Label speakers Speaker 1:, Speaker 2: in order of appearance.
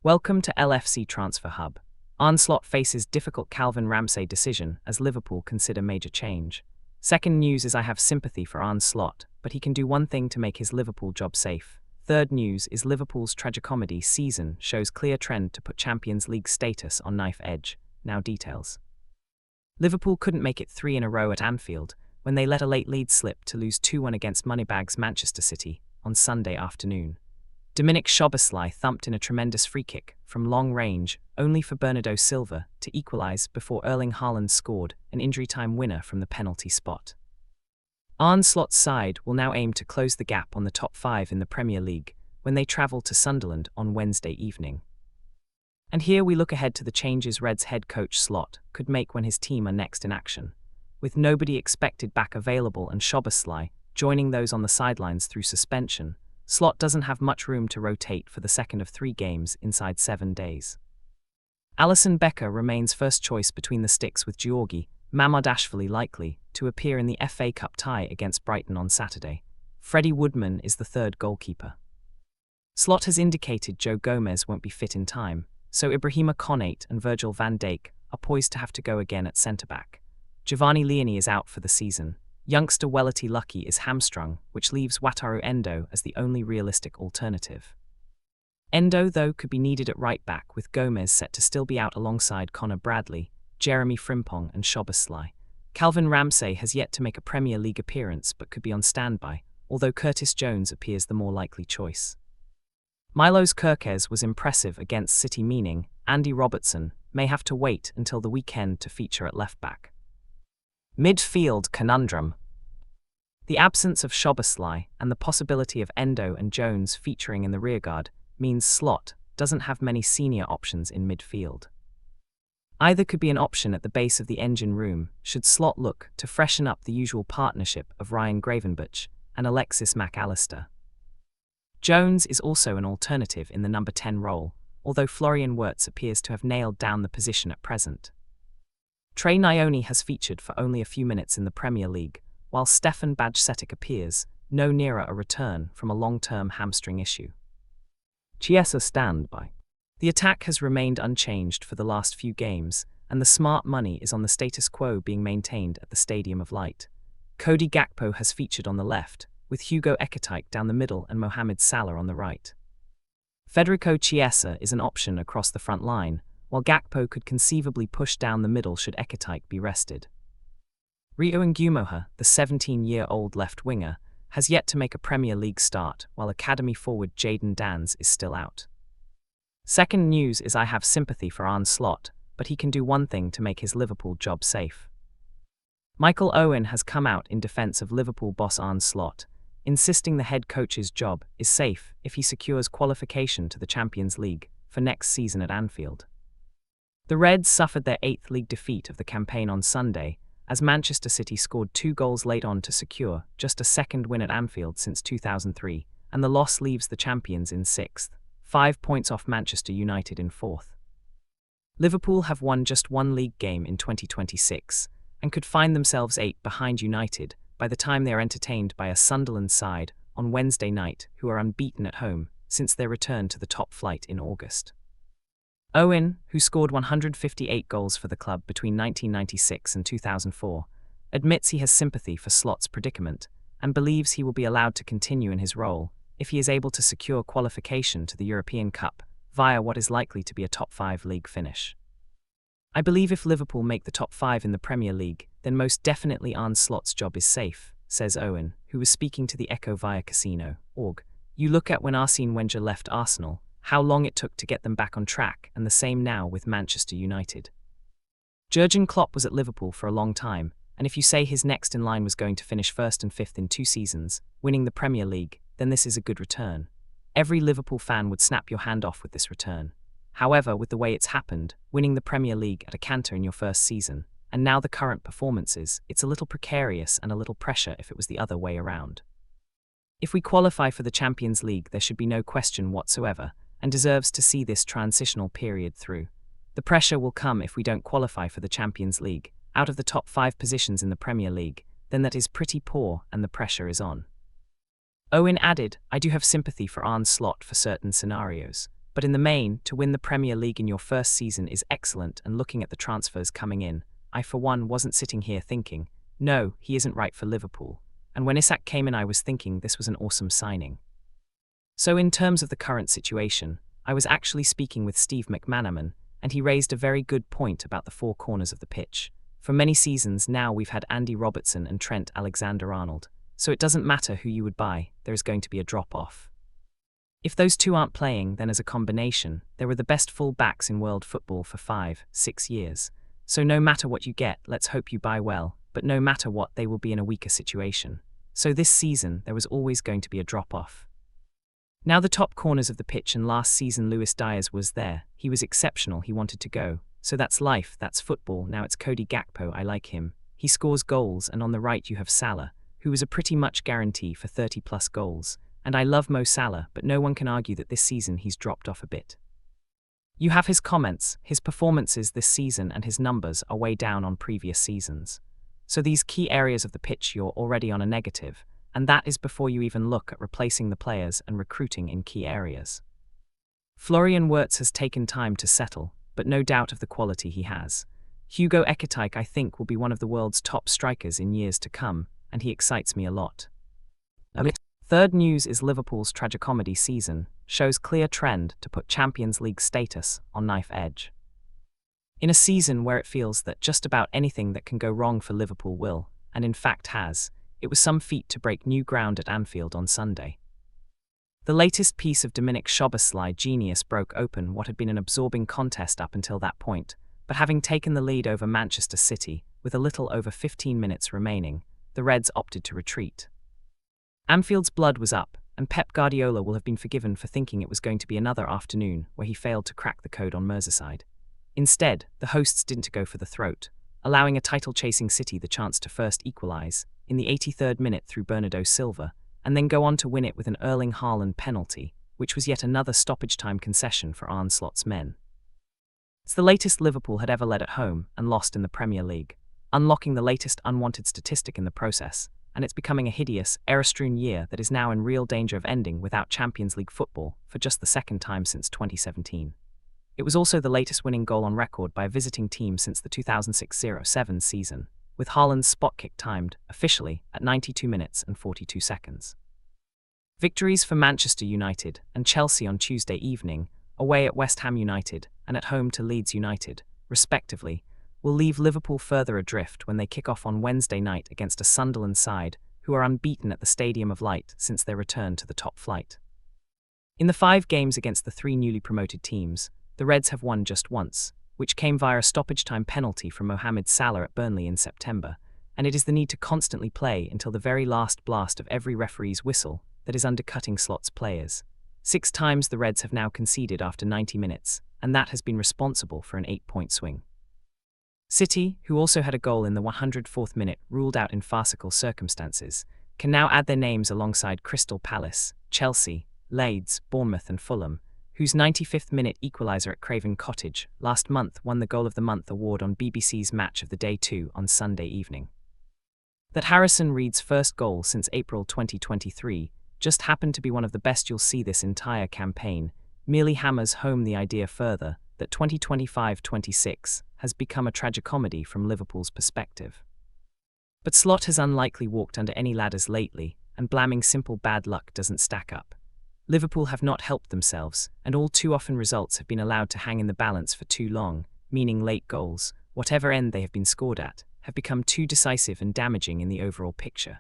Speaker 1: Welcome to LFC Transfer Hub. Arne faces difficult Calvin Ramsey decision as Liverpool consider major change. Second news is I have sympathy for Arne, but he can do one thing to make his Liverpool job safe. Third news is Liverpool's Tragicomedy season shows clear trend to put Champions League status on knife edge. Now details. Liverpool couldn't make it 3 in a row at Anfield when they let a late lead slip to lose 2-1 against Moneybags Manchester City on Sunday afternoon. Dominic Szoboszlai thumped in a tremendous free kick from long range, only for Bernardo Silva to equalise before Erling Haaland scored an injury-time winner from the penalty spot. Arne Slot's side will now aim to close the gap on the top 5 in the Premier League when they travel to Sunderland on Wednesday evening. And here we look ahead to the changes Reds head coach Slot could make when his team are next in action. With nobody expected back available and Szoboszlai joining those on the sidelines through suspension, Slot doesn't have much room to rotate for the second of 3 games inside 7 days. Alisson Becker remains first choice between the sticks with Georgi Mamardashvili likely to appear in the FA Cup tie against Brighton on Saturday. Freddie Woodman is the third goalkeeper. Slot has indicated Joe Gomez won't be fit in time, so Ibrahima Konate and Virgil van Dijk are poised to have to go again at centre-back. Giovanni Leoni is out for the season. Youngster Welity Lucky is hamstrung, which leaves Wataru Endo as the only realistic alternative. Endo, though, could be needed at right-back, with Gomez set to still be out alongside Connor Bradley, Jeremy Frimpong and Szoboszlai. Calvin Ramsey has yet to make a Premier League appearance but could be on standby, although Curtis Jones appears the more likely choice. Milos Kerkez was impressive against City, meaning Andy Robertson may have to wait until the weekend to feature at left-back. Midfield conundrum. The absence of Szoboszlai and the possibility of Endo and Jones featuring in the rearguard means Slot doesn't have many senior options in midfield. Either could be an option at the base of the engine room should Slot look to freshen up the usual partnership of Ryan Gravenberch and Alexis Mac Allister. Jones is also an alternative in the number 10 role, although Florian Wirtz appears to have nailed down the position at present. Trey Nyoni has featured for only a few minutes in the Premier League, while Stefan Bajcetic appears no nearer a return from a long-term hamstring issue. Chiesa standby. The attack has remained unchanged for the last few games, and the smart money is on the status quo being maintained at the Stadium of Light. Cody Gakpo has featured on the left, with Hugo Ekitike down the middle and Mohamed Salah on the right. Federico Chiesa is an option across the front line, while Gakpo could conceivably push down the middle should Ekitike be rested. Rio Ngumoha, the 17-year-old left winger, has yet to make a Premier League start, while academy forward Jayden Danns is still out. Second news is I have sympathy for Arne Slot, but he can do one thing to make his Liverpool job safe. Michael Owen has come out in defence of Liverpool boss Arne Slot, insisting the head coach's job is safe if he secures qualification to the Champions League for next season at Anfield. The Reds suffered their 8th league defeat of the campaign on Sunday, as Manchester City scored 2 goals late on to secure just a second win at Anfield since 2003, and the loss leaves the champions in 6th, 5 points off Manchester United in 4th. Liverpool have won just 1 league game in 2026, and could find themselves 8 behind United by the time they are entertained by a Sunderland side on Wednesday night who are unbeaten at home since their return to the top flight in August. Owen, who scored 158 goals for the club between 1996 and 2004, admits he has sympathy for Slot's predicament and believes he will be allowed to continue in his role if he is able to secure qualification to the European Cup via what is likely to be a top 5 league finish. I believe if Liverpool make the top 5 in the Premier League, then most definitely Arne Slot's job is safe, says Owen, who was speaking to the Echo via Casino.org. You look at when Arsene Wenger left Arsenal, how long it took to get them back on track, and the same now with Manchester United. Jurgen Klopp was at Liverpool for a long time, and if you say his next in line was going to finish 1st and 5th in 2 seasons, winning the Premier League, then this is a good return. Every Liverpool fan would snap your hand off with this return. However, with the way it's happened, winning the Premier League at a canter in your first season, and now the current performances, it's a little precarious and a little pressure if it was the other way around. If we qualify for the Champions League, there should be no question whatsoever, and deserves to see this transitional period through. The pressure will come if we don't qualify for the Champions League, out of the top 5 positions in the Premier League, then that is pretty poor and the pressure is on. Owen added, I do have sympathy for Arne Slot for certain scenarios. But in the main, to win the Premier League in your first season is excellent, and looking at the transfers coming in, I for one wasn't sitting here thinking, no, he isn't right for Liverpool. And when Isak came in I was thinking this was an awesome signing. So in terms of the current situation, I was actually speaking with Steve McManaman, and he raised a very good point about the four corners of the pitch. For many seasons now we've had Andy Robertson and Trent Alexander-Arnold, so it doesn't matter who you would buy, there is going to be a drop-off. If those two aren't playing, then as a combination, they were the best full-backs in world football for 5-6 years. So no matter what you get, let's hope you buy well, but no matter what, they will be in a weaker situation. So this season, there was always going to be a drop-off. Now the top corners of the pitch, and last season Luis Diaz was there. He was exceptional, he wanted to go. So that's life, that's football. Now it's Cody Gakpo, I like him. He scores goals, and on the right you have Salah, who was a pretty much guarantee for 30+ goals. And I love Mo Salah, but no one can argue that this season he's dropped off a bit. You have his comments, his performances this season and his numbers are way down on previous seasons. So these key areas of the pitch you're already on a negative, and that is before you even look at replacing the players and recruiting in key areas. Florian Wirtz has taken time to settle, but no doubt of the quality he has. Hugo Ekitike I think will be one of the world's top strikers in years to come, and he excites me a lot. Third news is Liverpool's Tragicomedy season shows clear trend to put Champions League status on knife edge. In a season where it feels that just about anything that can go wrong for Liverpool will, and in fact has, it was some feat to break new ground at Anfield on Sunday. The latest piece of Dominik Szoboszlai genius broke open what had been an absorbing contest up until that point, but having taken the lead over Manchester City, with a little over 15 minutes remaining, the Reds opted to retreat. Anfield's blood was up, and Pep Guardiola will have been forgiven for thinking it was going to be another afternoon where he failed to crack the code on Merseyside. Instead, the hosts didn't go for the throat, allowing a title-chasing City the chance to first equalise in the 83rd minute through Bernardo Silva, and then go on to win it with an Erling Haaland penalty, which was yet another stoppage-time concession for Arne Slot's men. It's the latest Liverpool had ever led at home and lost in the Premier League, unlocking the latest unwanted statistic in the process, and it's becoming a hideous, error-strewn year that is now in real danger of ending without Champions League football for just the second time since 2017. It was also the latest winning goal on record by a visiting team since the 2006-07 season, with Haaland's spot kick timed, officially, at 92 minutes and 42 seconds. Victories for Manchester United and Chelsea on Tuesday evening, away at West Ham United and at home to Leeds United, respectively, will leave Liverpool further adrift when they kick off on Wednesday night against a Sunderland side who are unbeaten at the Stadium of Light since their return to the top flight. In the 5 games against the 3 newly promoted teams, the Reds have won just once, which came via a stoppage-time penalty from Mohamed Salah at Burnley in September, and it is the need to constantly play until the very last blast of every referee's whistle that is undercutting Slot's players. 6 times the Reds have now conceded after 90 minutes, and that has been responsible for an 8-point swing. City, who also had a goal in the 104th minute ruled out in farcical circumstances, can now add their names alongside Crystal Palace, Chelsea, Leeds, Bournemouth and Fulham, whose 95th minute equaliser at Craven Cottage last month won the Goal of the Month award on BBC's Match of the Day 2 on Sunday evening. That Harrison Reed's first goal since April 2023 just happened to be one of the best you'll see this entire campaign, merely hammers home the idea further that 2025-26 has become a tragicomedy from Liverpool's perspective. But Slot has unlikely walked under any ladders lately, and blaming simple bad luck doesn't stack up. Liverpool have not helped themselves, and all too often results have been allowed to hang in the balance for too long, meaning late goals, whatever end they have been scored at, have become too decisive and damaging in the overall picture.